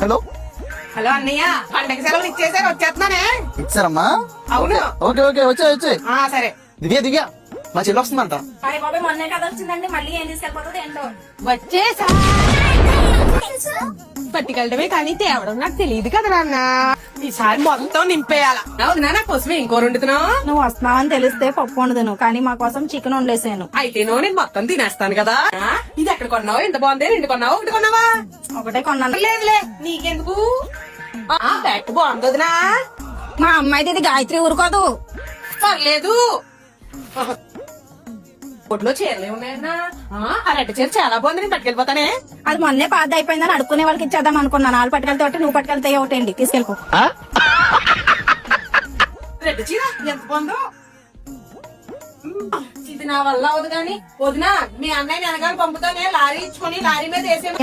Hello hello అన్నయ్య, పండగ సెలవులు ఇచ్చేసారు, వచ్చేస్తున్నానే. ఇచ్చారమ్మా? అవును. ఓకే ఓకే వచ్చే సరే. దివ్యా మా చెల్లి వస్తుందంట. అయ్య బాబాయ్ మొన్నే కదా వచ్చిందండి, మళ్ళీ ఏం తీసుకెళ్ళిపోతుంది ఏంటో. వచ్చేసా పట్టుకెళ్ళటమే కానీ తేవడం నాకు తెలియదు కదా నాన్న. ఈసారి మొత్తం నింపేయాల. అవునా, నా కోసమే ఇంకో వండుతున్నావు. నువ్వు వస్తున్నావని తెలిస్తే పప్పు వండుదును, కానీ మా కోసం చికెన్ వండేసాను. అయితేనో నేను మొత్తం తినేస్తాను కదా. ఇది ఎక్కడ కొన్నావు? ఎంత బాగుంది. 2 కొన్నావు, 1 కొన్నావా? ఒకటే కొన్నాను. లేదులే, నీకెందుకు? బ్యాక్ బాగుంది వదినా. మా అమ్మాయిది ఇది గాయత్రి ఊరుకోదు. పర్లేదు. ఒడ్లో చీరలే ఉన్నాయన్నా. ఆ రెడ్డ చీర చాలా బాగుంది, నేను పట్టుకెళ్ళిపోతానే. అది మొన్నే పాత అయిపోయిందని అడుక్కునే వాళ్ళకి ఇచ్చేద్దాం అనుకున్నాను. వాళ్ళు పట్టుకెళ్తే ఒకటి, నువ్వు పట్టుకెళ్తే ఒకటండి, తీసుకెళ్ళిపో. రెడ్డ చీర ఎంత బాగుందో. ఇది నా వల్ల అవదు గాని వదినా, మీ అన్నయ్య వెనకాల పంపుతానే, లారీ ఇచ్చుకొని లారీ మీద వేసే